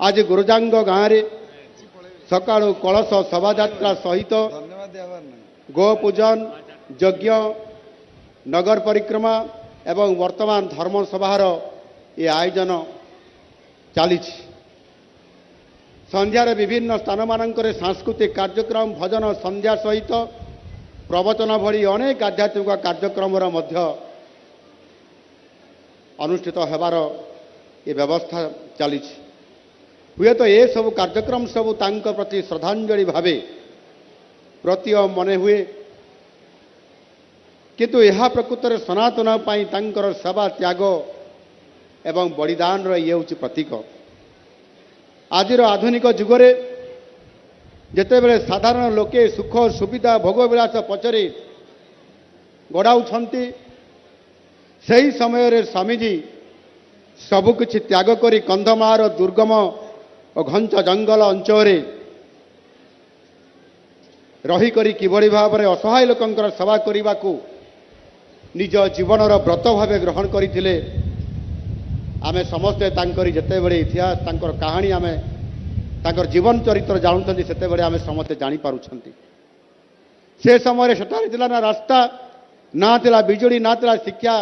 आज गुरुजांग गाँव सका कलश शोभा सहित गो पूजन यज्ञ नगर परिक्रमा एवं वर्तमान धर्म सभार ये आयोजन चली संध्यार विभिन्न स्थान मानक सांस्कृतिक कार्यक्रम भजन संध्या सहित प्रवचन भली अनेक आध्यात्मिक कार्यक्रम अनुष्ठित होबार ये व्यवस्था चली हुए तो ये सब कार्यक्रम सबू तांक प्रति श्रद्धांजलि भावे प्रतीय मने हुए किंतु यह प्रकृत में सनातन पाई तांकर सेवा त्याग एवं बलिदान ये हूँ प्रतीक आज आधुनिक जुगरे जितेबले साधारण लोके सुख सुविधा भोगविलास पचरे गड़ाऊँच से समय रे स्वामीजी सबकिछि त्याग करी कंधमार दुर्गम और घंच जंगल अंचल रहीक किभली भाव में असहाय लोकंकर सेवा करने को निज जीवनर व्रत भाव ग्रहण करते आमे समस्ते जितेबले इतिहास तांकर कहानी आमे तांकर जीवन चरित्र जानते से आमे समस्ते जानीपारुंट से समय सेठारे थिला ना रास्ता ना थिला बिजुली ना थिला शिक्षा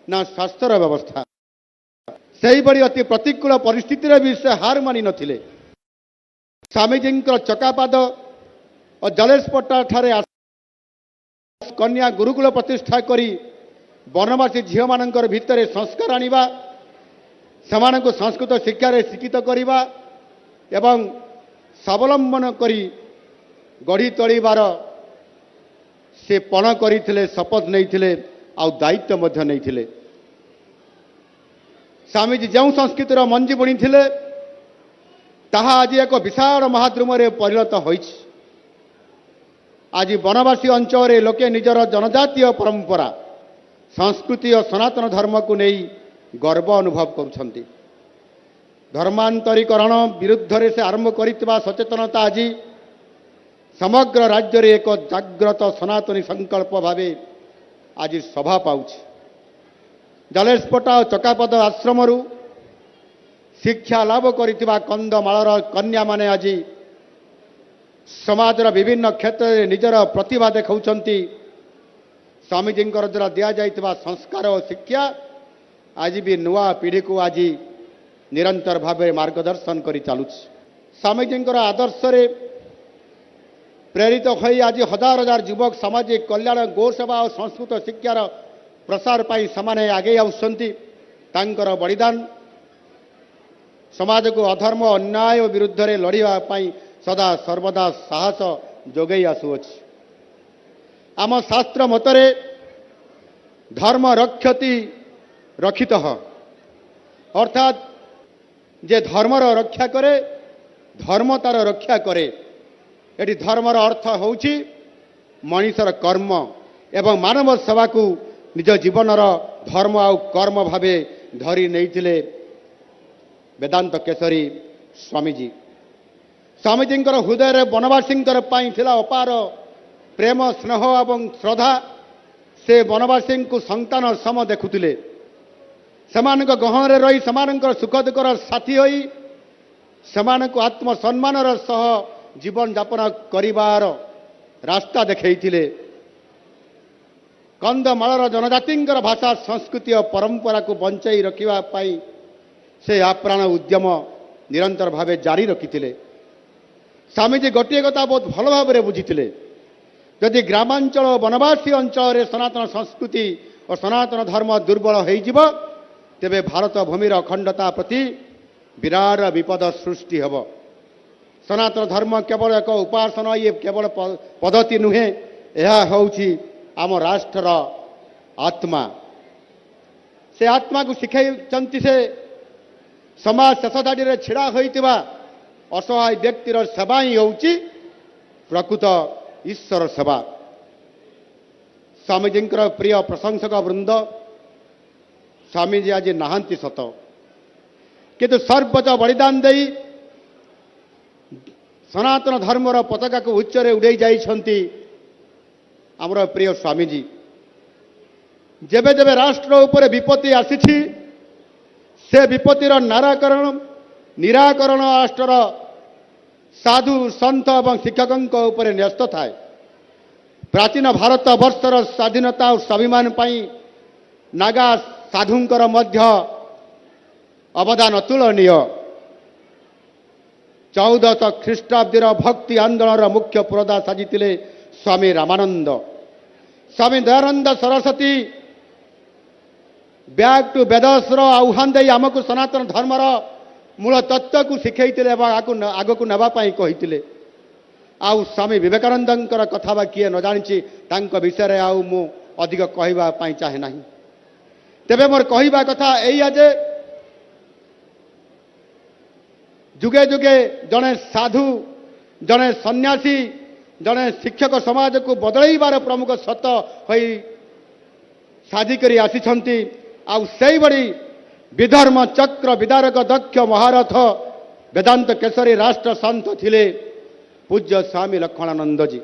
ना स्वास्थ्यर व्यवस्था से बड़ी अति प्रतिकूल परिस्थिति भी से हार मानि नथिले स्वामीजी चकापाद और जलेशपट्टा ठारे कन्या गुरुकुल प्रतिष्ठा करी वनवासी झील मानकर भितर संस्कार आनिबा सेमानंको संस्कृत शिक्षा रे शिक्षित करिबा एवं स्वावलंबन करी गढ़ी तोलिबार से पण करथिले शपथ नैथिले आ दायित्व मध्य नैथिले स्वामीजी जो संस्कृतिर मंजी बुणी ताहा आज एक विशाल महाद्रुम परिणत होइछि आज वनवासी अंचल लोके निजर जनजातीय परंपरा संस्कृति और सनातन धर्म को नहीं गर्व अनुभव करुछंती धर्मांतरीकरण विरुद्ध से आरंभ करितबा सचेतनता आज समग्र राज्य रे एक जाग्रत सनातनी संकल्प भावे आज सभा पाउछि जलेशपट्टा और चकापद आश्रम शिक्षा लाभ करितबा कंधमालर कन्या माने आज समाजर विभिन्न क्षेत्र में निजर प्रतिभा देखाउछंती स्वामीजी द्वारा दिया जाइतबा संस्कार और शिक्षा आज भी नुआ पीढ़ी को आज निरंतर भाव मार्गदर्शन करी चलुछि स्वामीजी आदर्श रे प्रेरित होई आज हजार हजार युवक सामाजिक कल्याण गोसेवा और संस्कृत शिक्षार प्रसार पाई समाने आगे आउछंती तांकर बलिदान समाज को अधर्म अन्याय विरुद्ध रे लड़िबा पाई सदा सर्वदा साहस जोगई आसुअछि आम शास्त्र मतरे धर्म रक्षति रक्षित अर्थात जे धर्मर रक्षा करे धर्म तार रक्षा करे एटी धर्मर अर्थ होउछि मनीषर कर्म एवं मानव सेवा को निज जीवनर धर्म आउ कर्म भावे धरी नैथिले वेदांत केसरी स्वामीजी स्वामीजी हृदय वनवासी अपार प्रेम स्नेह और श्रद्धा से वनवासी को संतान सम देखुले सेमानक गहन रही सेमानक सुख दुखर साथी होई सेमानक आत्मसम्मानर सह जीवन यापन करिवार रास्ता देखैथिले कंधमालर जनजाति भाषा संस्कृति और परंपरा को बंचाई रखिबा पाई से आप्राण उद्यम निरंतर भावे जारी रखिथिले स्वामीजी गोटे कथा बहुत भल भाव बुझीथिले यदि ग्रामांचल वनवासी अंचल सनातन संस्कृति और सनातन धर्म दुर्बल हो तेबे भारत भूमिर अखंडता प्रति विराट विपद सृष्टि हेब सनातन धर्म केवल एक उपासना ये केवल पद्धति नुहे यह होउछि आम राष्ट्र आत्मा से आत्मा को शिखाई से समाज शेष धाड़ी छिड़ा होइतिबा असहाय व्यक्तिर सेवा ही होउछि प्रकृत ईश्वर सेवा स्वामीजी प्रिय प्रशंसक वृंद स्वामीजी आज नहांती सत किंतु सर्वोच्च बलिदान दे सनातन धर्मर पताका को उच्चरे उड़े जाइछंती आमर प्रिय स्वामीजी जेबे जेबे राष्ट्र उपर विपत्ति आसी से विपत्तिर नाराकरण ନିରାକରଣ ରାଷ୍ଟ୍ରର ସାଧୁ ସନ୍ଥ ଏବଂ ଶିକ୍ଷକଙ୍କ ଉପରେ ନ୍ୟସ୍ତ ଥାଏ। ପ୍ରାଚୀନ ଭାରତ ବର୍ଷର ସ୍ୱାଧୀନତା ଓ ସ୍ୱାଭିମାନ ପାଇଁ ନାଗା ସାଧୁଙ୍କର ମଧ୍ୟ ଅବଦାନ ଅତୁଳନୀୟ। 1400 ଖ୍ରୀଷ୍ଟାବ୍ଦୀର ଭକ୍ତି ଆନ୍ଦୋଳନର ମୁଖ୍ୟ ପୁରୋଧା ସାଜିଥିଲେ ସ୍ୱାମୀ ରାମାନନ୍ଦ। ସ୍ୱାମୀ ଦୟାନନ୍ଦ ସରସ୍ୱତୀ ବ୍ୟାକ୍ ଟୁ ବେଦସର ଆହ୍ୱାନ ଦେଇ ଆମକୁ ସନାତନ ଧର୍ମର ମୂଳ ତତ୍ତ୍ୱକୁ ଶିଖେଇଥିଲେ ଏବଂ ଆଗକୁ ନେବା ପାଇଁ କହିଥିଲେ। ଆଉ ସ୍ୱାମୀ ବିବେକାନନ୍ଦଙ୍କର କଥା ବା କିଏ ନ ଜାଣିଛି, ତାଙ୍କ ବିଷୟରେ ଆଉ ମୁଁ ଅଧିକ କହିବା ପାଇଁ ଚାହେଁ ନାହିଁ। ତେବେ ମୋର କହିବା କଥା ଏଇଆ ଯେ ଯୁଗେ ଯୁଗେ ଜଣେ ସାଧୁ, ଜଣେ ସନ୍ନ୍ୟାସୀ, ଜଣେ ଶିକ୍ଷକ ସମାଜକୁ ବଦଳାଇବାର ପ୍ରମୁଖ ସତ ହୋଇ ସାଜିକରି ଆସିଛନ୍ତି। ଆଉ ସେଇଭଳି ବିଧର୍ମ ଚକ୍ର ବିଦାରକ ଦକ୍ଷ ମହାରଥ ବେଦାନ୍ତ କେଶରୀ ରାଷ୍ଟ୍ର ସନ୍ଥ ଥିଲେ ପୂଜ୍ୟ ସ୍ୱାମୀ ଲକ୍ଷ୍ମଣାନନ୍ଦଜୀ।